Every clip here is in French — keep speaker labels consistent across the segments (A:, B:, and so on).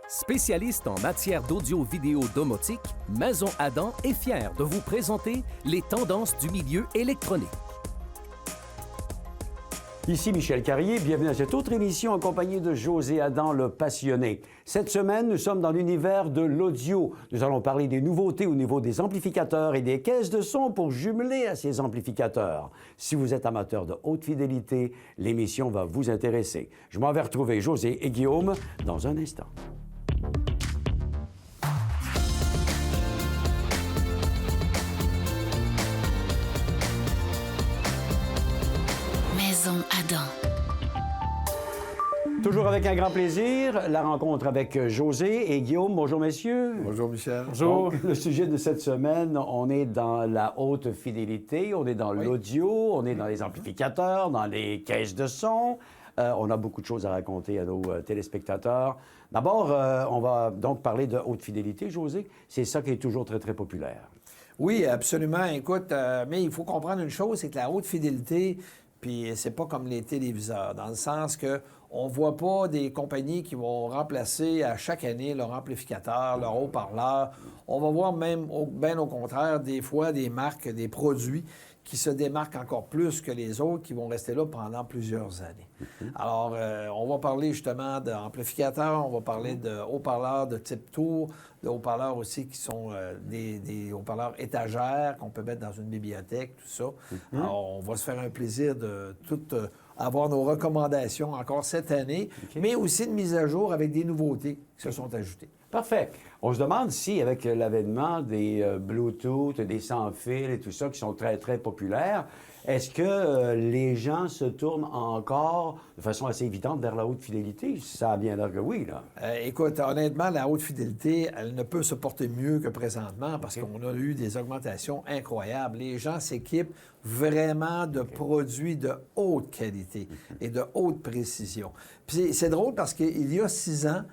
A: Spécialiste en matière d'audio-vidéo domotique, Maison Adam est fière de vous présenter les tendances du milieu électronique.
B: Ici Michel Carrier, bienvenue à cette autre émission en compagnie de José Adam, le passionné. Cette semaine, nous sommes dans l'univers de l'audio. Nous allons parler des nouveautés au niveau des amplificateurs et des caisses de son pour jumeler à ces amplificateurs. Si vous êtes amateur de haute fidélité, l'émission va vous intéresser. Je m'en vais retrouver José et Guillaume dans un instant.
C: Maison Adam.
B: Toujours avec un grand plaisir, la rencontre avec José et Guillaume. Bonjour, messieurs.
D: Bonjour, Michel.
B: Bonjour. Donc, le sujet de cette semaine, on est dans la haute fidélité, on est dans l'audio, on est dans les amplificateurs, dans les caisses de son. On a beaucoup de choses à raconter à nos téléspectateurs. D'abord, on va donc parler de haute fidélité, José. C'est ça qui est toujours très, très populaire.
D: Oui, absolument. Écoute, mais il faut comprendre une chose, c'est que la haute fidélité, puis c'est pas comme les téléviseurs, dans le sens que on voit pas des compagnies qui vont remplacer à chaque année leur amplificateur, leur haut-parleur. On va voir même, bien au contraire, des fois des marques, des produits qui se démarquent encore plus que les autres, qui vont rester là pendant plusieurs années. Alors, on va parler justement d'amplificateurs, on va parler de haut-parleurs de type tour, de haut-parleurs aussi qui sont des haut-parleurs étagères qu'on peut mettre dans une bibliothèque, tout ça. Alors, on va se faire un plaisir de tout avoir nos recommandations encore cette année, mais aussi une mise à jour avec des nouveautés qui se sont ajoutées.
B: Parfait. On se demande si, avec l'avènement des Bluetooth, des sans-fil et tout ça qui sont très, très populaires, est-ce que les gens se tournent encore de façon assez évidente vers la haute fidélité? Ça a bien l'air que oui, là.
D: Écoute, honnêtement, la haute fidélité, elle ne peut se porter mieux que présentement parce qu'on a eu des augmentations incroyables. Les gens s'équipent vraiment de produits de haute qualité et de haute précision. Puis c'est drôle parce qu'il y a 6 ans,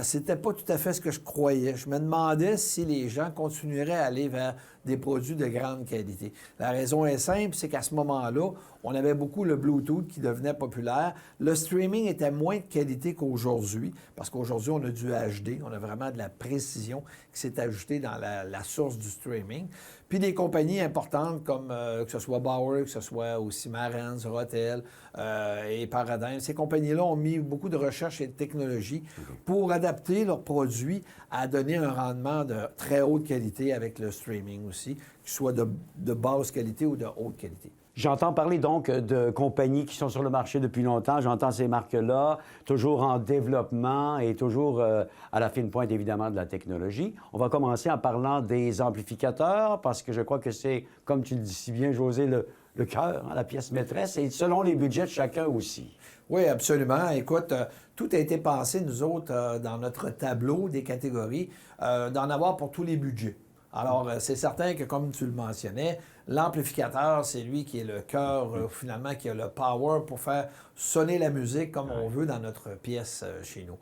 D: c'était pas tout à fait ce que je croyais. Je me demandais si les gens continueraient à aller vers des produits de grande qualité. La raison est simple, c'est qu'à ce moment-là, on avait beaucoup le Bluetooth qui devenait populaire. Le streaming était moins de qualité qu'aujourd'hui, parce qu'aujourd'hui, on a du HD, on a vraiment de la précision qui s'est ajoutée dans la source du streaming. Puis des compagnies importantes comme que ce soit Bauer, que ce soit aussi Marantz, Rotel et Paradigm, ces compagnies-là ont mis beaucoup de recherche et de technologie pour adapter leurs produits à donner un rendement de très haute qualité avec le streaming aussi, qu'il soit de basse qualité ou de haute qualité.
B: J'entends parler donc de compagnies qui sont sur le marché depuis longtemps. J'entends ces marques-là, toujours en développement et toujours à la fine pointe, évidemment, de la technologie. On va commencer en parlant des amplificateurs, parce que je crois que c'est, comme tu le dis si bien, José, le cœur, la pièce maîtresse, et selon les budgets de chacun aussi.
D: Oui, absolument. Écoute, tout a été pensé, nous autres, dans notre tableau des catégories, d'en avoir pour tous les budgets. Alors, c'est certain que, comme tu le mentionnais, l'amplificateur, c'est lui qui est le cœur, finalement, qui a le power pour faire sonner la musique comme on veut dans notre pièce chez nous.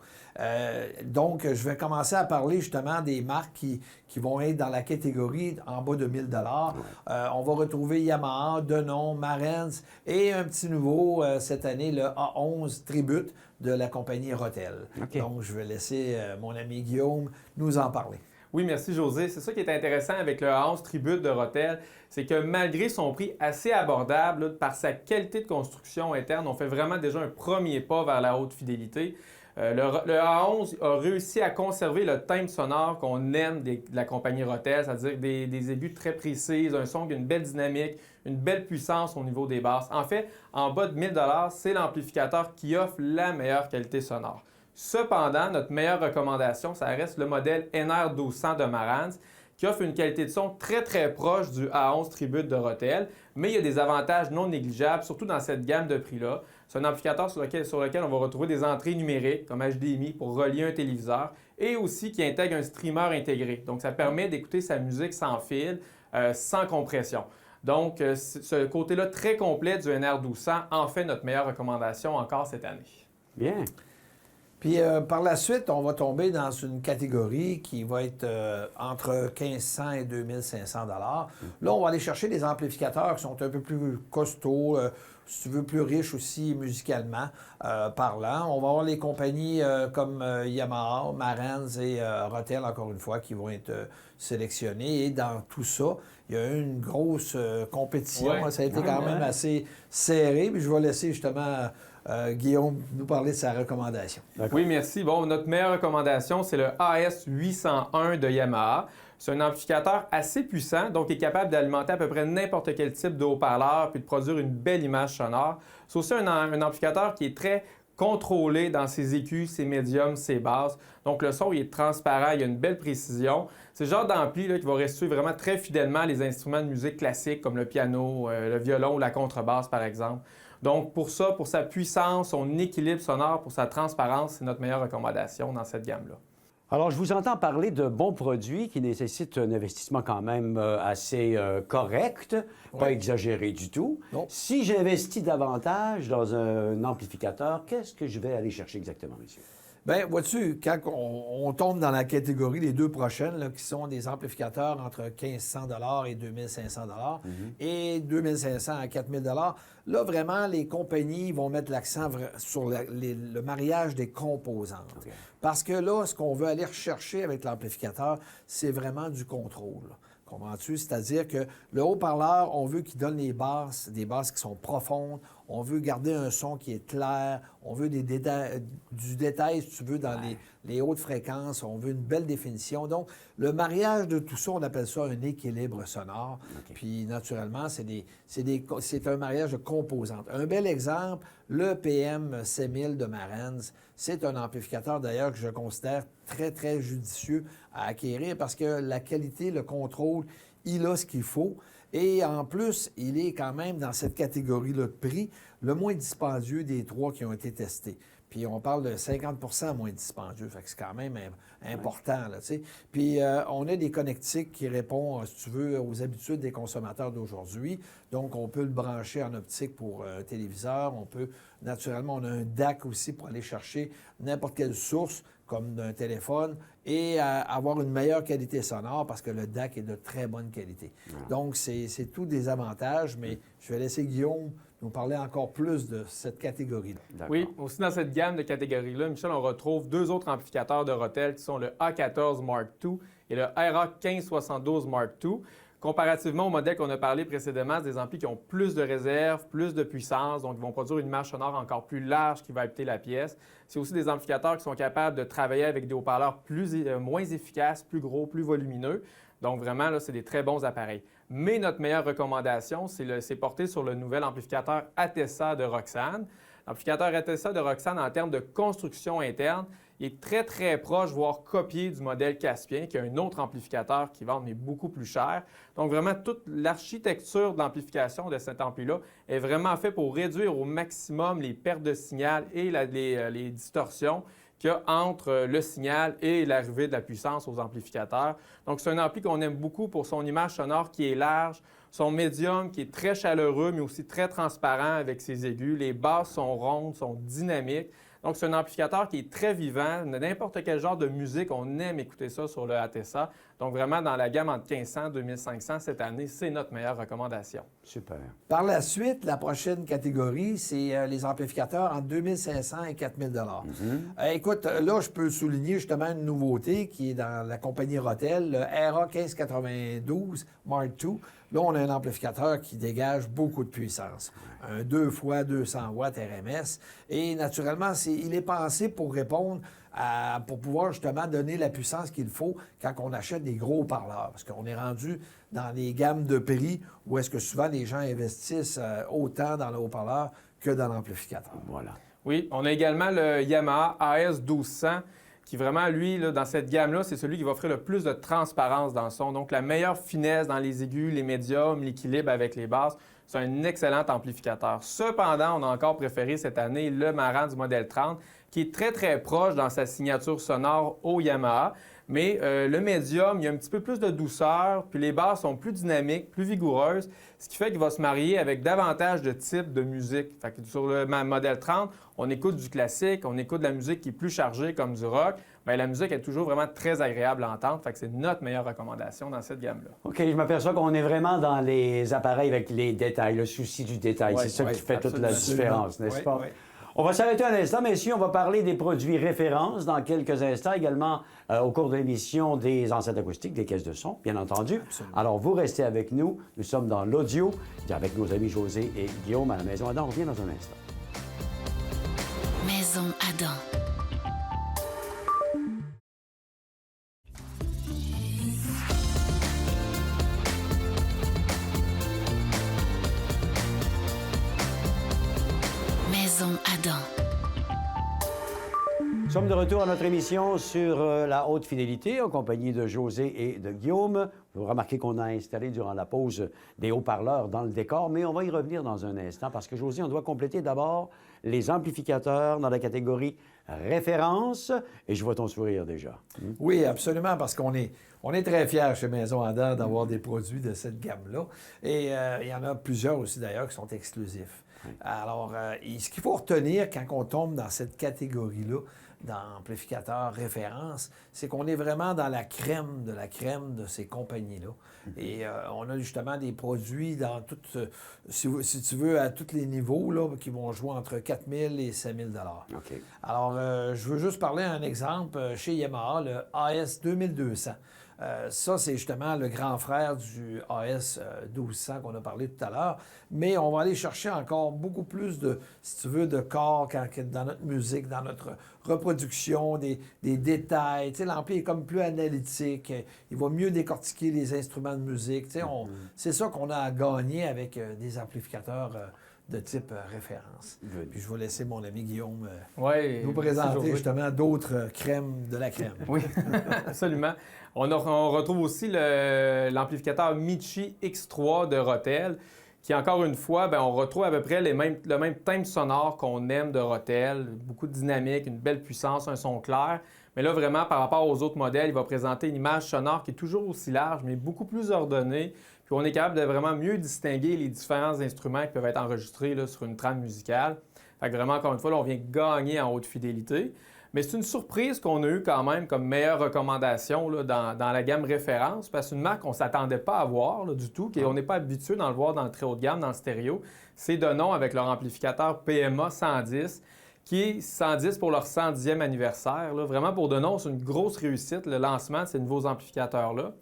D: Donc, je vais commencer à parler justement des marques qui vont être dans la catégorie en bas de 1 000 On va retrouver Yamaha, Denon, Marantz et un petit nouveau cette année, le A11 Tribute de la compagnie Rotel. Donc, je vais laisser mon ami Guillaume nous en parler.
E: Oui, merci José. C'est ça qui est intéressant avec le A11 Tribute de Rotel, c'est que malgré son prix assez abordable, là, par sa qualité de construction interne, on fait vraiment déjà un premier pas vers la haute fidélité. Le A11 a réussi à conserver le thème sonore qu'on aime de la compagnie Rotel, c'est-à-dire des aigus très précis, un son qui a une belle dynamique, une belle puissance au niveau des basses. En fait, en bas de 1 000 $, c'est l'amplificateur qui offre la meilleure qualité sonore. Cependant, notre meilleure recommandation, ça reste le modèle NR1200 de Marantz, qui offre une qualité de son très très proche du A11 Tribute de Rotel, mais il y a des avantages non négligeables, surtout dans cette gamme de prix-là. C'est un amplificateur sur lequel on va retrouver des entrées numériques comme HDMI pour relier un téléviseur et aussi qui intègre un streamer intégré. Donc, ça permet d'écouter sa musique sans fil, sans compression. Donc, ce côté-là très complet du NR1200 en fait notre meilleure recommandation encore cette année.
B: Bien.
D: Puis par la suite, on va tomber dans une catégorie qui va être entre 1 500 et 2 500 $. Là, on va aller chercher des amplificateurs qui sont un peu plus costauds, si tu veux, plus riche aussi musicalement parlant. On va avoir les compagnies comme Yamaha, Marantz et Rotel, encore une fois, qui vont être sélectionnées. Et dans tout ça, il y a eu une grosse compétition.
E: Ouais.
D: Ça a été quand même assez serré. Puis je vais laisser justement Guillaume nous parler de sa recommandation.
E: Oui, merci. Bon, notre meilleure recommandation, c'est le AS801 de Yamaha. C'est un amplificateur assez puissant, donc il est capable d'alimenter à peu près n'importe quel type de haut-parleur puis de produire une belle image sonore. C'est aussi un amplificateur qui est très contrôlé dans ses écus, ses médiums, ses basses. Donc le son, il est transparent, il y a une belle précision. C'est le genre d'ampli là, qui va restituer vraiment très fidèlement les instruments de musique classiques comme le piano, le violon ou la contrebasse, par exemple. Donc pour ça, pour sa puissance, son équilibre sonore, pour sa transparence, c'est notre meilleure recommandation dans cette gamme-là.
B: Alors, je vous entends parler de bons produits qui nécessitent un investissement quand même assez correct, pas exagéré du tout.
D: Non.
B: Si j'investis davantage dans un amplificateur, qu'est-ce que je vais aller chercher exactement, monsieur?
D: Bien, vois-tu, quand on tombe dans la catégorie, les deux prochaines, là, qui sont des amplificateurs entre 1 500 et 2 500 et 2 500 à 4 000 là, vraiment, les compagnies vont mettre l'accent sur le mariage des composantes.
B: Okay.
D: Parce que là, ce qu'on veut aller rechercher avec l'amplificateur, c'est vraiment du contrôle. Comprends-tu? C'est-à-dire que le haut-parleur, on veut qu'il donne des basses qui sont profondes. On veut garder un son qui est clair. On veut du détail, si tu veux, dans les hautes fréquences. On veut une belle définition. Donc, le mariage de tout ça, on appelle ça un équilibre sonore. Okay. Puis, naturellement, c'est un mariage de composantes. Un bel exemple, le PM 6000 de Marantz, c'est un amplificateur, d'ailleurs, que je considère très, très judicieux à acquérir parce que la qualité, le contrôle, il a ce qu'il faut. Et en plus, il est quand même dans cette catégorie-là de prix le moins dispendieux des trois qui ont été testés. Puis on parle de 50 moins dispendieux, fait que c'est quand même important, là, tu sais. Puis on a des connectiques qui répondent, si tu veux, aux habitudes des consommateurs d'aujourd'hui. Donc, on peut le brancher en optique pour un téléviseur. On peut, naturellement, on a un DAC aussi pour aller chercher n'importe quelle source, comme d'un téléphone, et avoir une meilleure qualité sonore parce que le DAC est de très bonne qualité. Voilà. Donc, c'est tous des avantages, mais je vais laisser Guillaume nous parler encore plus de cette catégorie-là.
E: Oui, aussi dans cette gamme de catégories-là, Michel, on retrouve deux autres amplificateurs de Rotel qui sont le A14 Mark II et le RA1572 Mark II. Comparativement au modèle qu'on a parlé précédemment, c'est des amplis qui ont plus de réserve, plus de puissance, donc ils vont produire une image sonore encore plus large qui va habiter la pièce. C'est aussi des amplificateurs qui sont capables de travailler avec des haut-parleurs moins efficaces, plus gros, plus volumineux. Donc vraiment, là, c'est des très bons appareils. Mais notre meilleure recommandation, c'est porté sur le nouvel amplificateur Atessa de Roxane. L'amplificateur Atessa de Roxane, en termes de construction interne, il est très, très proche, voire copié du modèle Caspien, qui est un autre amplificateur qui vend, mais beaucoup plus cher. Donc, vraiment, toute l'architecture de l'amplification de cet ampli-là est vraiment fait pour réduire au maximum les pertes de signal et les distorsions qu'il y a entre le signal et l'arrivée de la puissance aux amplificateurs. Donc, c'est un ampli qu'on aime beaucoup pour son image sonore qui est large, son médium qui est très chaleureux, mais aussi très transparent avec ses aigus. Les basses sont rondes, sont dynamiques. Donc, c'est un amplificateur qui est très vivant. N'importe quel genre de musique, on aime écouter ça sur le Atessa. Donc, vraiment, dans la gamme entre 1500 et 2500 cette année, c'est notre meilleure recommandation.
B: Super.
D: Par la suite, la prochaine catégorie, c'est les amplificateurs entre 2500 et 4000 Écoute, là, je peux souligner justement une nouveauté qui est dans la compagnie Rotel, le RA1592 Mark II. Là, on a un amplificateur qui dégage beaucoup de puissance. Un 2 fois 200 watts RMS. Et naturellement, il est pensé pour répondre pour pouvoir justement donner la puissance qu'il faut quand on achète des gros haut-parleurs. Parce qu'on est rendu dans des gammes de prix où est-ce que souvent les gens investissent autant dans le haut-parleur que dans l'amplificateur.
B: Voilà.
E: Oui, on a également le Yamaha AS1200 qui vraiment, lui, là, dans cette gamme-là, c'est celui qui va offrir le plus de transparence dans le son. Donc, la meilleure finesse dans les aigus, les médiums, l'équilibre avec les basses. C'est un excellent amplificateur. Cependant, on a encore préféré cette année le Marantz du modèle 30, qui est très, très proche dans sa signature sonore au Yamaha. Mais le médium, il y a un petit peu plus de douceur, puis les basses sont plus dynamiques, plus vigoureuses, ce qui fait qu'il va se marier avec davantage de types de musique. Fait que sur le modèle 30, on écoute du classique, on écoute de la musique qui est plus chargée, comme du rock, bien, la musique est toujours vraiment très agréable à entendre. Fait que c'est notre meilleure recommandation dans cette gamme-là.
B: OK, je m'aperçois qu'on est vraiment dans les appareils avec les détails, le souci du détail.
D: Oui,
B: c'est ça
D: oui,
B: qui fait toute la
D: absolument.
B: différence, n'est-ce
D: Oui,
B: pas?
D: oui.
B: On va s'arrêter un instant, messieurs. On va parler des produits références dans quelques instants. Également, au cours de l'émission, des enceintes acoustiques, des caisses de son, bien entendu.
D: Absolument.
B: Alors, vous restez avec nous. Nous sommes dans l'audio avec nos amis José et Guillaume à la Maison Adam. On revient dans un instant.
C: Maison Adam. Maison Adam.
B: Nous sommes de retour à notre émission sur la haute fidélité en compagnie de José et de Guillaume. Vous remarquez qu'on a installé durant la pause des haut-parleurs dans le décor, mais on va y revenir dans un instant parce que, José, on doit compléter d'abord les amplificateurs dans la catégorie référence. Et je vois ton sourire déjà.
D: Oui, absolument, parce qu'on est très fiers chez Maison Adam d'avoir des produits de cette gamme-là. Et il y en a plusieurs aussi, d'ailleurs, qui sont exclusifs. Alors, ce qu'il faut retenir quand on tombe dans cette catégorie-là, dans amplificateur référence, c'est qu'on est vraiment dans la crème de ces compagnies-là. Et on a justement des produits dans toutes, si tu veux, à tous les niveaux, là, qui vont jouer entre 4 000 et 5 000 $.
B: OK.
D: Alors, je veux juste parler d'un exemple chez Yamaha, le AS 2200. Ça, c'est justement le grand frère du AS 1200 qu'on a parlé tout à l'heure. Mais on va aller chercher encore beaucoup plus de, si tu veux, de corps dans notre musique, dans notre reproduction, des détails. Tu sais, l'ampli est comme plus analytique. Il va mieux décortiquer les instruments de musique. Tu sais, c'est ça qu'on a à gagner avec des amplificateurs de type référence. Puis je vais laisser mon ami Guillaume nous présenter justement d'autres crèmes de la crème.
E: Oui, absolument. On retrouve aussi l'amplificateur Michi X3 de Rotel, qui, encore une fois, bien, on retrouve à peu près le même thème sonore qu'on aime de Rotel. Beaucoup de dynamique, une belle puissance, un son clair. Mais là, vraiment, par rapport aux autres modèles, il va présenter une image sonore qui est toujours aussi large, mais beaucoup plus ordonnée. Puis on est capable de vraiment mieux distinguer les différents instruments qui peuvent être enregistrés là, sur une trame musicale. Fait que vraiment, encore une fois, là, on vient gagner en haute fidélité. Mais c'est une surprise qu'on a eue quand même comme meilleure recommandation là, dans la gamme référence, parce que c'est une marque qu'on ne s'attendait pas à voir là, du tout, qu'on n'est pas habitué d'en le voir dans le très haut de gamme, dans le stéréo. C'est Denon avec leur amplificateur PMA 110, qui est 110 pour leur 110e anniversaire. Là. Vraiment, pour Denon, c'est une grosse réussite, le lancement de ces nouveaux amplificateurs-là.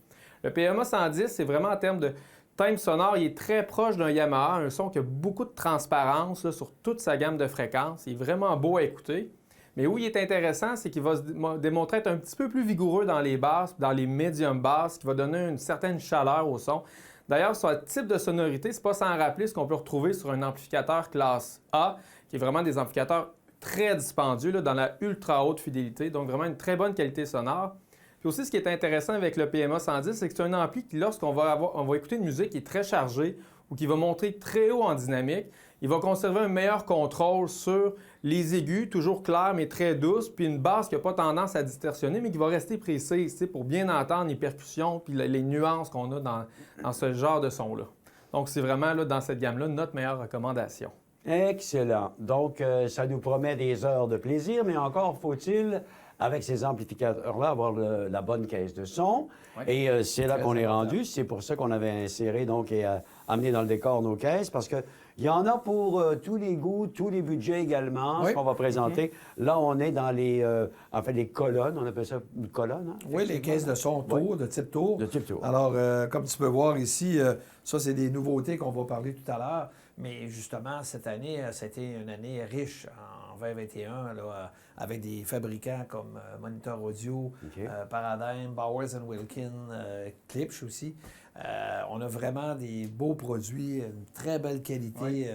E: Le PMA 110, c'est vraiment en termes de thème sonore, il est très proche d'un Yamaha, un son qui a beaucoup de transparence là, sur toute sa gamme de fréquences. Il est vraiment beau à écouter. Mais où il est intéressant, c'est qu'il va se démontrer être un petit peu plus vigoureux dans les basses, dans les médiums basses, qui va donner une certaine chaleur au son. D'ailleurs, sur le type de sonorité, c'est pas sans rappeler ce qu'on peut retrouver sur un amplificateur classe A, qui est vraiment des amplificateurs très dispendieux là, dans la ultra haute fidélité, donc vraiment une très bonne qualité sonore. Puis aussi, ce qui est intéressant avec le PMA 110, c'est que c'est un ampli qui, lorsqu'on va écouter une musique qui est très chargée ou qui va monter très haut en dynamique, il va conserver un meilleur contrôle sur les aigus, toujours clairs mais très douces, puis une basse qui n'a pas tendance à distorsionner, mais qui va rester précise pour bien entendre les percussions puis les nuances qu'on a dans ce genre de son-là. Donc, c'est vraiment là, dans cette gamme-là notre meilleure recommandation.
B: Excellent. Donc, ça nous promet des heures de plaisir, mais encore faut-il, avec ces amplificateurs-là, avoir la bonne caisse de son.
E: Oui.
B: Et c'est là
D: Très
B: qu'on est
D: important.
B: rendu. C'est pour ça qu'on avait inséré donc, et amené dans le décor nos caisses, parce qu'il y en a pour tous les goûts, tous les budgets également,
D: Oui.
B: ce qu'on va présenter. Là, on est dans les colonnes. On appelle ça une colonne. Hein?
D: Oui, les caisses de son tour, de type tour.
B: De type tour.
D: Alors, comme tu peux voir ici, ça, c'est des nouveautés qu'on va parler tout à l'heure. Mais justement, cette année, ça a été une année riche en 2021, là, avec des fabricants comme Monitor Audio,
B: OK.
D: Paradigm, Bowers & Wilkins, Klipsch aussi. On a vraiment des beaux produits, une très belle qualité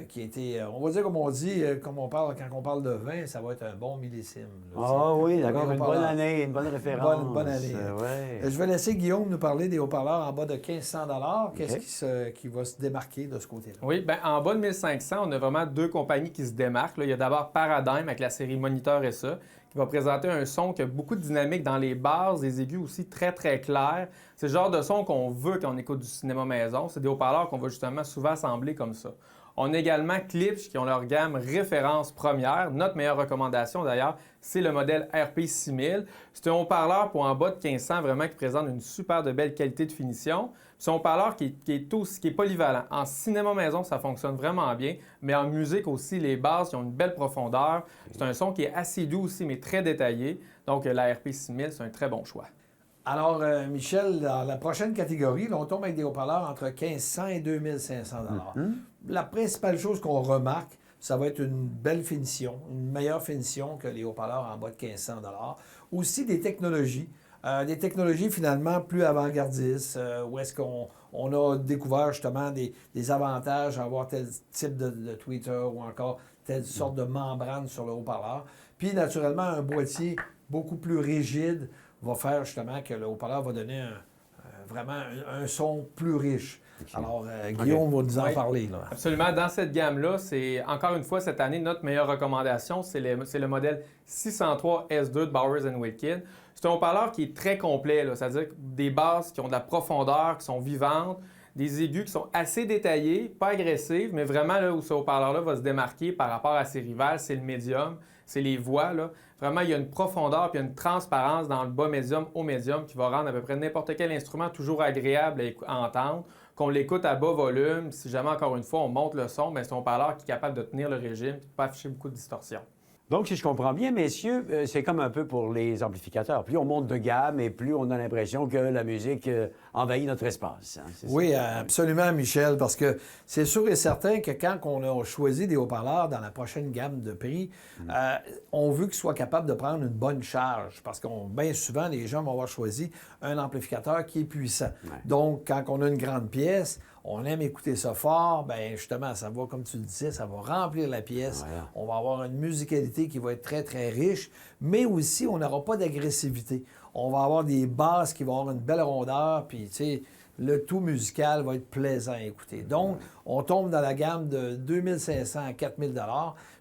D: qui a été, on va dire comme on dit, comme on parle quand on parle de vin, ça va être un bon millésime. Là,
B: Ah oui, d'accord.
D: Les
B: Une bonne
D: haut-parleurs.
B: année, une bonne référence.
D: Bonne année.
B: Ouais.
D: Je vais laisser Guillaume nous parler des haut-parleurs en bas de 1 500 $. Qu'est-ce qui va se démarquer de ce côté-là?
E: Oui, bien, en bas de 1500, on a vraiment deux compagnies qui se démarquent. Là, il y a d'abord Paradigm avec la série Monitor SA, qui va présenter un son qui a beaucoup de dynamique dans les basses, des aigus aussi très, très clairs. C'est le genre de son qu'on veut quand on écoute du cinéma maison. C'est des haut-parleurs qu'on va justement souvent assembler comme ça. On a également Klipsch qui ont leur gamme référence première. Notre meilleure recommandation d'ailleurs, c'est le modèle RP6000. C'est un haut-parleur pour en bas de 1500 vraiment qui présente une super de belle qualité de finition. C'est un haut-parleur qui est polyvalent. En cinéma maison, ça fonctionne vraiment bien, mais en musique aussi, les basses ils ont une belle profondeur. C'est un son qui est assez doux aussi, mais très détaillé. Donc la RP6000, c'est un très bon choix.
D: Alors, Michel, dans la prochaine catégorie, là, on tombe avec des haut-parleurs entre 1500 et 2500 La principale chose qu'on remarque, ça va être une belle finition, une meilleure finition que les haut-parleurs en bas de 1500 Aussi des technologies finalement plus avant-gardistes, où est-ce qu'on a découvert justement des avantages à avoir tel type de tweeter ou encore telle sorte de membrane sur le haut-parleur. Puis, naturellement, un boîtier beaucoup plus rigide va faire justement que le haut-parleur va donner vraiment un son plus riche. Alors, Guillaume va nous en parler. Là.
E: Absolument. Dans cette gamme-là, c'est encore une fois cette année, notre meilleure recommandation, c'est le modèle 603 S2 de Bowers & Wilkins. C'est un haut-parleur qui est très complet, là, c'est-à-dire des basses qui ont de la profondeur, qui sont vivantes, des aigus qui sont assez détaillés, pas agressives, mais vraiment là où ce haut-parleur-là va se démarquer par rapport à ses rivales, c'est le médium, c'est les voix. Là. Vraiment, il y a une profondeur puis une transparence dans le bas médium au médium qui va rendre à peu près n'importe quel instrument toujours agréable à entendre. Qu'on l'écoute à bas volume, si jamais encore une fois on monte le son, c'est un haut-parleur qui est capable de tenir le régime et de ne pas afficher beaucoup de distorsion.
B: Donc, si je comprends bien, messieurs, c'est comme un peu pour les amplificateurs. Plus on monte de gamme et plus on a l'impression que la musique envahit notre espace. Hein,
D: oui, absolument, Michel, parce que c'est sûr et certain que quand on a choisi des haut-parleurs dans la prochaine gamme de prix, on veut qu'ils soient capables de prendre une bonne charge, parce que bien souvent, les gens vont avoir choisi un amplificateur qui est puissant. Ouais. Donc, quand on a une grande pièce, on aime écouter ça fort, bien justement, ça va, comme tu le disais, ça va remplir la pièce. Voilà. On va avoir une musicalité qui va être très, très riche, mais aussi, on n'aura pas d'agressivité. On va avoir des basses qui vont avoir une belle rondeur, puis, tu sais, le tout musical va être plaisant à écouter. Donc, on tombe dans la gamme de 2500 à 4000 $.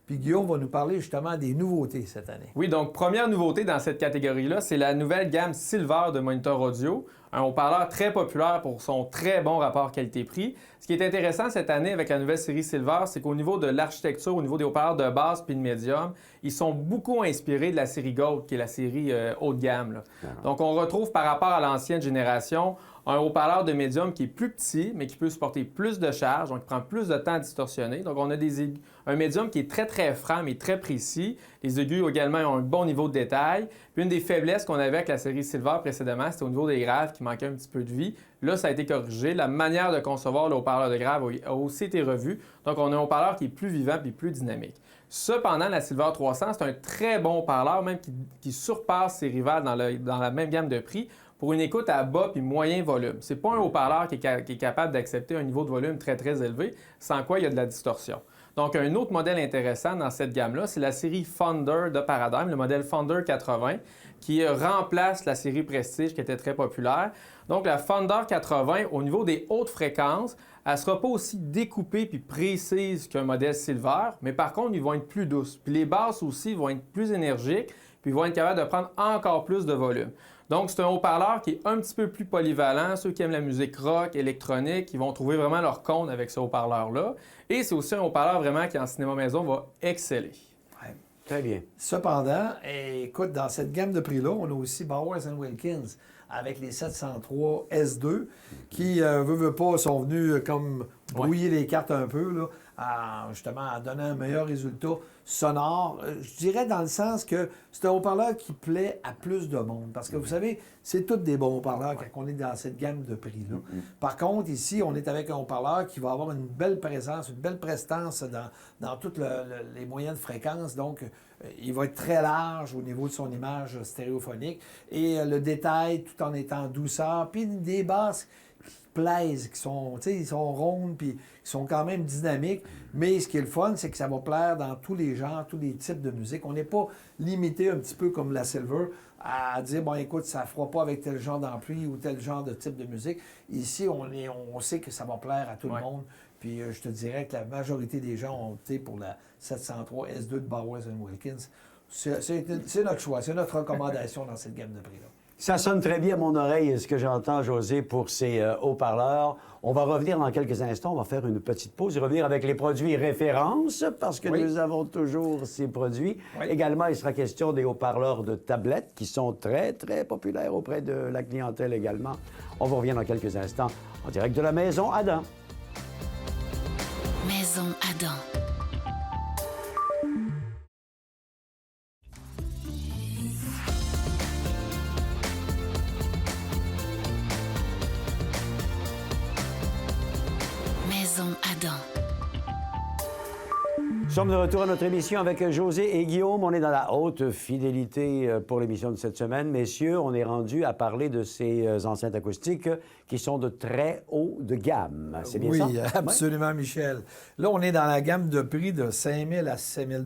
D: Puis Guillaume va nous parler justement des nouveautés cette année.
E: Oui, donc première nouveauté dans cette catégorie-là, c'est la nouvelle gamme Silver de moniteur audio. Un haut-parleur très populaire pour son très bon rapport qualité-prix. Ce qui est intéressant cette année avec la nouvelle série Silver, c'est qu'au niveau de l'architecture, au niveau des haut-parleurs de basse puis de médium, ils sont beaucoup inspirés de la série Gold, qui est la série haut de gamme. Donc on retrouve par rapport à l'ancienne génération un haut-parleur de médium qui est plus petit, mais qui peut supporter plus de charge, donc qui prend plus de temps à distorsionner. Donc on a un médium qui est très, très franc, mais très précis. Les aigus également ont un bon niveau de détail. Puis une des faiblesses qu'on avait avec la série Silver précédemment, c'était au niveau des graves qui manquait un petit peu de vie. Là, ça a été corrigé. La manière de concevoir le haut-parleur de grave a aussi été revue. Donc on a un haut-parleur qui est plus vivant et plus dynamique. Cependant, la Silver 300, c'est un très bon haut-parleur, même qui surpasse ses rivales dans la même gamme de prix, pour une écoute à bas puis moyen volume. C'est pas un haut-parleur qui est capable d'accepter un niveau de volume très, très élevé, sans quoi il y a de la distorsion. Donc, un autre modèle intéressant dans cette gamme-là, c'est la série Fonder de Paradigm, le modèle Fonder 80, qui remplace la série Prestige qui était très populaire. Donc, la Fonder 80, au niveau des hautes fréquences, elle ne sera pas aussi découpée puis précise qu'un modèle Silver, mais par contre, ils vont être plus douces. Puis les basses aussi vont être plus énergiques, puis ils vont être capables de prendre encore plus de volume. Donc, c'est un haut-parleur qui est un petit peu plus polyvalent. Ceux qui aiment la musique rock, électronique, ils vont trouver vraiment leur compte avec ce haut-parleur-là. Et c'est aussi un haut-parleur vraiment qui, en cinéma maison, va exceller.
B: Ouais, très bien.
D: Cependant, écoute, dans cette gamme de prix-là, on a aussi Bowers & Wilkins avec les 703 S2 qui, veut pas, sont venus comme brouiller les cartes un peu, là, justement, à donner un meilleur résultat sonore. Je dirais dans le sens que c'est un haut-parleur qui plaît à plus de monde. Parce que vous savez, c'est tous des bons haut-parleurs quand on est dans cette gamme de prix-là. Par contre, ici, on est avec un haut-parleur qui va avoir une belle présence, une belle prestance dans tous les moyens de fréquence. Donc, il va être très large au niveau de son image stéréophonique. Et le détail, tout en étant douceur. Puis des basses qui plaisent, qui sont, tu sais, ils sont rondes, puis qui sont quand même dynamiques. Mais ce qui est le fun, c'est que ça va plaire dans tous les genres, tous les types de musique. On n'est pas limité un petit peu comme la Silver à dire, bon, écoute, ça ne fera pas avec tel genre d'ampli ou tel genre de type de musique. Ici, on sait que ça va plaire à tout le monde. Puis je te dirais que la majorité des gens ont opté pour la 703 S2 de Bowers & Wilkins. C'est notre choix, c'est notre recommandation dans cette gamme de prix-là.
B: Ça sonne très bien à mon oreille, ce que j'entends, José, pour ces haut-parleurs. On va revenir dans quelques instants. On va faire une petite pause et revenir avec les produits références, parce que nous avons toujours ces produits.
D: Oui.
B: Également, il sera question des haut-parleurs de tablettes qui sont très, très populaires auprès de la clientèle également. On vous revient dans quelques instants en direct de la Maison Adam.
C: Maison Adam. Maison Adam.
B: Nous sommes de retour à notre émission avec José et Guillaume. On est dans la haute fidélité pour l'émission de cette semaine. Messieurs, on est rendu à parler de ces enceintes acoustiques qui sont de très haut de gamme. C'est bien ça?
D: Oui, absolument, Michel. Là, on est dans la gamme de prix de 5 000 à 6 000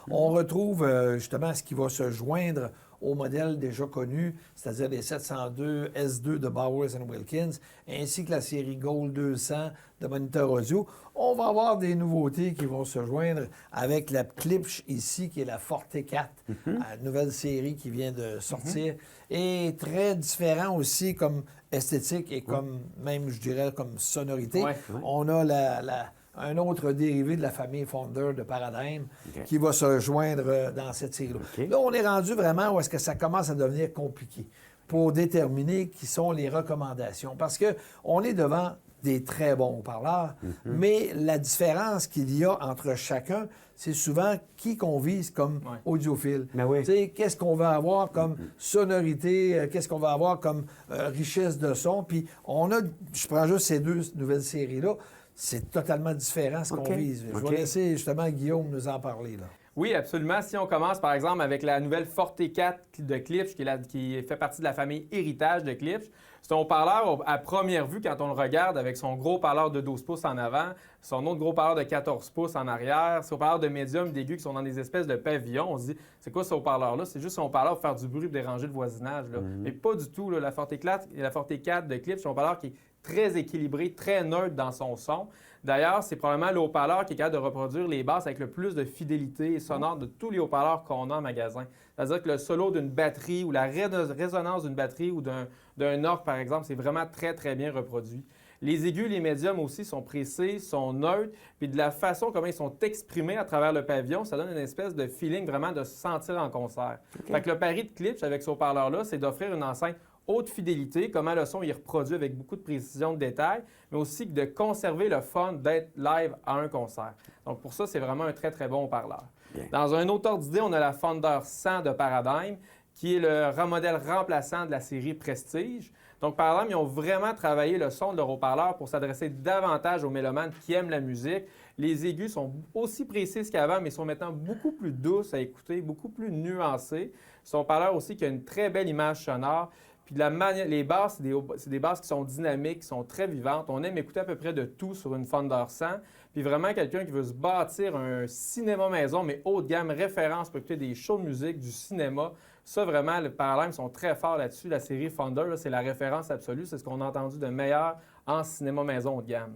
D: On retrouve justement ce qui va se joindre aux modèles déjà connus, c'est-à-dire les 702 S2 de Bowers & Wilkins, ainsi que la série Gold 200 de Monitor Audio. On va avoir des nouveautés qui vont se joindre avec la Klipsch ici, qui est la Forte 4, la nouvelle série qui vient de sortir, et très différent aussi comme esthétique et comme, même, je dirais, comme sonorité. On a un autre dérivé de la famille Fonder de Paradigm qui va se joindre dans cette série-là. Là, on est rendu vraiment où est-ce que ça commence à devenir compliqué pour déterminer qui sont les recommandations. Parce qu'on est devant des très bons haut-parleurs, mais la différence qu'il y a entre chacun, c'est souvent qui qu'on vise comme audiophile.
B: Oui.
D: Tu sais, qu'est-ce qu'on va avoir comme sonorité, qu'est-ce qu'on va avoir comme richesse de son. Puis on a, je prends juste ces deux nouvelles séries-là, c'est totalement différent ce qu'on vise. Je vais laisser justement Guillaume nous en parler, là.
E: Oui, absolument. Si on commence, par exemple, avec la nouvelle Forte 4 de Klipsch, qui fait partie de la famille Héritage de Klipsch, c'est un haut-parleur, à première vue, quand on le regarde, avec son gros parleur de 12 pouces en avant, son autre gros parleur de 14 pouces en arrière, ses haut-parleurs de médium, d'aigu, qui sont dans des espèces de pavillons. On se dit, c'est quoi ce haut-parleur-là? C'est juste un haut-parleur pour faire du bruit et déranger le voisinage. Là. Mais pas du tout. Là. La Forte 4 de Klipsch, c'est un haut-parleur qui est très équilibré, très neutre dans son son. D'ailleurs, c'est probablement le haut-parleur qui est capable de reproduire les basses avec le plus de fidélité sonore de tous les haut-parleurs qu'on a en magasin. C'est-à-dire que le solo d'une batterie ou la résonance d'une batterie ou d'un orgue, par exemple, c'est vraiment très, très bien reproduit. Les aigus, les médiums aussi sont précis, sont neutres, puis de la façon comment ils sont exprimés à travers le pavillon, ça donne une espèce de feeling vraiment de se sentir en concert. Fait que le pari de Klipsch avec ce haut-parleur-là, c'est d'offrir une enceinte haute fidélité, comment le son il est reproduit avec beaucoup de précision de détails, mais aussi de conserver le fun d'être live à un concert. Donc pour ça, c'est vraiment un très, très bon haut-parleur. Dans un autre ordre d'idée, on a la Fender 100 de Paradigm, qui est le modèle remplaçant de la série Prestige. Donc Paradigm, ils ont vraiment travaillé le son de leur haut-parleur pour s'adresser davantage aux mélomanes qui aiment la musique. Les aigus sont aussi précises qu'avant, mais sont maintenant beaucoup plus douces à écouter, beaucoup plus nuancés. C'est un haut-parleur aussi qui a une très belle image sonore. Puis les basses, c'est des basses qui sont dynamiques, qui sont très vivantes. On aime écouter à peu près de tout sur une Fender 100. Puis vraiment, quelqu'un qui veut se bâtir un cinéma maison, mais haut de gamme, référence pour écouter des shows de musique, du cinéma. Ça, vraiment, les Paradigm sont très forts là-dessus. La série Fender, là, c'est la référence absolue. C'est ce qu'on a entendu de meilleur en cinéma maison haut de gamme.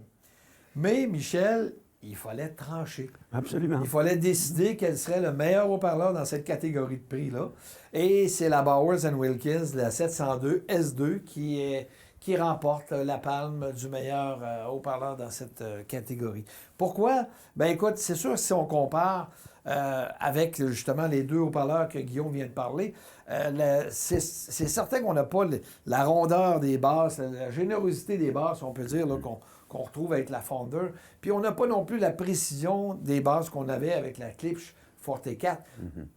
D: Mais, Michel, il fallait trancher.
B: Absolument.
D: Il fallait décider quel serait le meilleur haut-parleur dans cette catégorie de prix-là. Et c'est la Bowers & Wilkins, la 702 S2, qui remporte la palme du meilleur haut-parleur dans cette catégorie. Pourquoi? Bien, écoute, c'est sûr, si on compare avec justement les deux haut-parleurs que Guillaume vient de parler, c'est certain qu'on n'a pas la rondeur des basses, la générosité des basses, on peut dire, là, qu'on retrouve avec la Fender. Puis on n'a pas non plus la précision des basses qu'on avait avec la Klipsch Forte 4.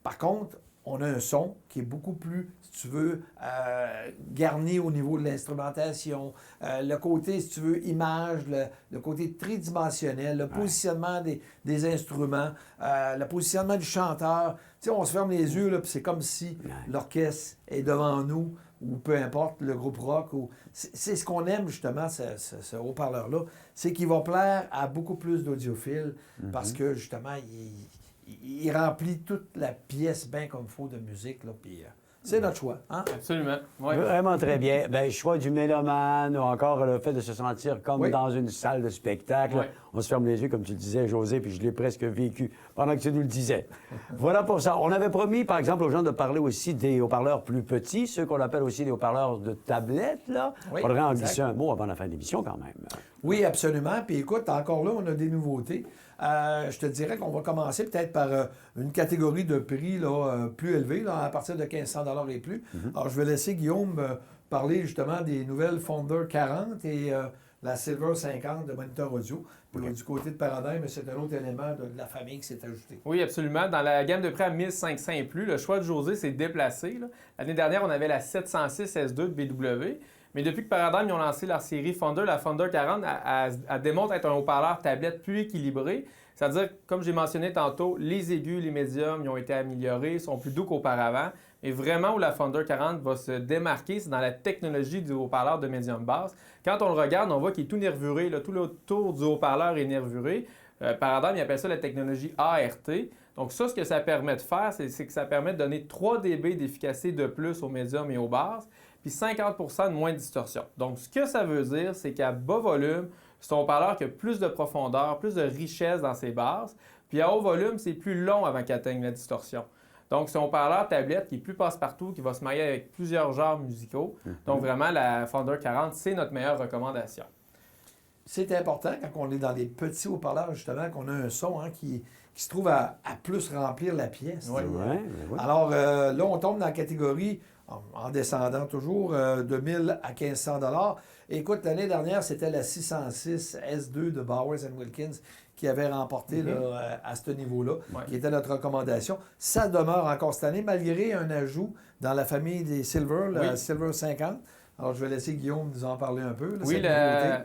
D: Par contre, on a un son qui est beaucoup plus, si tu veux, garni au niveau de l'instrumentation. Le côté, si tu veux, image, le côté tridimensionnel, le positionnement des instruments, le positionnement du chanteur. Tu sais, on se ferme les yeux, là, puis c'est comme si l'orchestre est devant nous, ou peu importe, le groupe rock. C'est ce qu'on aime, justement, ce haut-parleur-là. C'est qu'il va plaire à beaucoup plus d'audiophiles parce que, justement, il remplit toute la pièce bien comme il faut de musique, là, puis C'est notre choix. Hein?
E: Absolument. Ouais.
B: Vraiment très bien. Bien, choix du mélomane ou encore le fait de se sentir comme
D: Oui.
B: dans une salle de spectacle.
E: Ouais.
B: On se ferme les yeux, comme tu le disais, José, puis je l'ai presque vécu pendant que tu nous le disais. Voilà pour ça. On avait promis, par exemple, aux gens de parler aussi des haut-parleurs plus petits, ceux qu'on appelle aussi les haut-parleurs de tablette, là.
D: Oui,
B: Faudrait en
D: exact.
B: glisser un mot avant la fin de l'émission, quand même.
D: Oui, absolument. Puis écoute, encore là, on a des nouveautés. Je te dirais qu'on va commencer peut-être par une catégorie de prix là, plus élevée, là, à partir de 1500 $ et plus. Alors, je vais laisser Guillaume parler justement des nouvelles Founder 40 et la Silver 50 de Monitor Audio. Puis, du côté de Paradigm, c'est un autre élément de la famille qui s'est ajouté.
E: Oui, absolument. Dans la gamme de prix à 1500 et plus, le choix de José s'est déplacé. Là. L'année dernière, on avait la 706 S2 de BW. Mais depuis que Paradigm ils ont lancé leur série Founder, la Founder 40, elle démontre être un haut-parleur tablette plus équilibré. C'est-à-dire, comme j'ai mentionné tantôt, les aigus, les médiums, ils ont été améliorés, sont plus doux qu'auparavant. Et vraiment où la Founder 40 va se démarquer, c'est dans la technologie du haut-parleur de médium basse. Quand on le regarde, on voit qu'il est tout nervuré. Là, tout le tour du haut-parleur est nervuré. Paradigm, il appelle ça la technologie ART. Donc ça, ce que ça permet de faire, c'est que ça permet de donner 3 dB d'efficacité de plus au médium et aux basses, puis 50 % de moins de distorsion. Donc ce que ça veut dire, c'est qu'à bas volume, c'est un haut-parleur qui a plus de profondeur, plus de richesse dans ses basses, puis à haut volume, c'est plus long avant qu'il atteigne la distorsion. Donc, c'est un haut-parleur tablette qui est plus passe-partout, qui va se marier avec plusieurs genres musicaux. Donc, vraiment, la Founder 40, c'est notre meilleure recommandation.
D: C'est important quand on est dans les petits haut-parleurs, justement, qu'on a un son qui se trouve à plus remplir la pièce.
E: Oui.
B: Ouais, ouais.
D: Alors là, on tombe dans la catégorie, en descendant toujours, de 1000 à 1500 $. Écoute, l'année dernière, c'était la 606 S2 de Bowers & Wilkins qui avait remporté là, à ce niveau-là, qui était notre recommandation. Ça demeure encore cette année, malgré un ajout dans la famille des Silver, la Silver 50. Alors, je vais laisser Guillaume nous en parler un peu. Là,
E: Oui,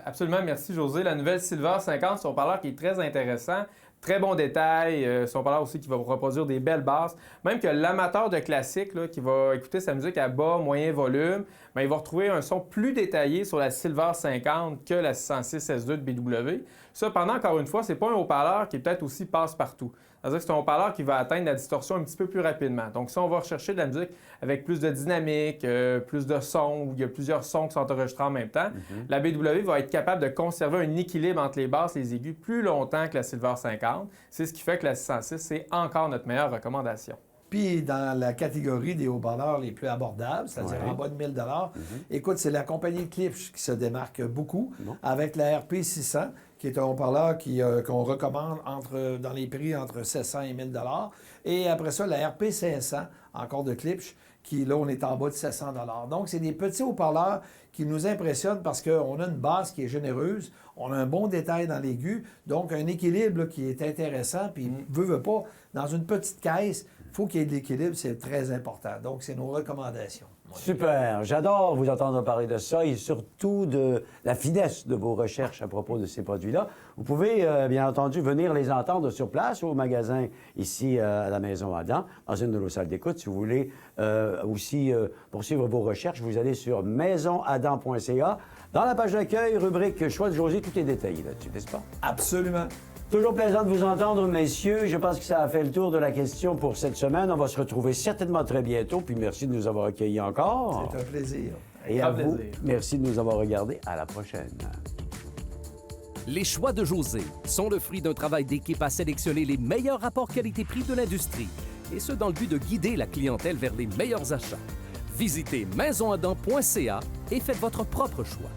E: absolument. Merci, José. La nouvelle Silver 50, c'est un haut-parleur qui est très intéressant. Très bon détail. C'est un haut-parleur aussi qui va reproduire des belles basses. Même que l'amateur de classique là, qui va écouter sa musique à bas, moyen volume, bien, il va retrouver un son plus détaillé sur la Silver 50 que la 606 S2 de BW. Cependant, encore une fois, c'est pas un haut-parleur qui peut-être aussi passe-partout. C'est-à-dire que c'est un haut-parleur qui va atteindre la distorsion un petit peu plus rapidement. Donc, si on va rechercher de la musique avec plus de dynamique, plus de sons, où il y a plusieurs sons qui sont enregistrés en même temps, la BW va être capable de conserver un équilibre entre les basses et les aigus plus longtemps que la Silver 50. C'est ce qui fait que la 606, c'est encore notre meilleure recommandation.
D: Puis, dans la catégorie des haut-parleurs les plus abordables, c'est-à-dire en bas de 1000 $, écoute, c'est la compagnie Klipsch qui se démarque beaucoup avec la RP 600, qui est un haut-parleur qu'on recommande dans les prix entre 700 et 1000 $. Et après ça, la RP 500, encore de Klipsch, qui, là, on est en bas de 700 $. Donc, c'est des petits haut-parleurs qui nous impressionnent parce qu'on a une basse qui est généreuse, on a un bon détail dans l'aigu, donc un équilibre là, qui est intéressant, puis veut pas, dans une petite caisse, il faut qu'il y ait de l'équilibre, c'est très important. Donc, c'est nos recommandations.
B: Super. J'adore vous entendre parler de ça et surtout de la finesse de vos recherches à propos de ces produits-là. Vous pouvez, bien entendu, venir les entendre sur place au magasin ici à la Maison Adam, dans une de nos salles d'écoute. Si vous voulez aussi poursuivre vos recherches, vous allez sur maisonadam.ca. Dans la page d'accueil, rubrique Choix de José, tout est détaillé là-dessus, n'est-ce pas?
D: Absolument.
B: Toujours plaisant de vous entendre, messieurs. Je pense que ça a fait le tour de la question pour cette semaine. On va se retrouver certainement très bientôt. Puis merci de nous avoir accueillis encore.
D: C'est un plaisir.
B: Et à vous, merci de nous avoir regardés. À la prochaine.
A: Les choix de José sont le fruit d'un travail d'équipe à sélectionner les meilleurs rapports qualité-prix de l'industrie. Et ce, dans le but de guider la clientèle vers les meilleurs achats. Visitez maisonadam.ca et faites votre propre choix.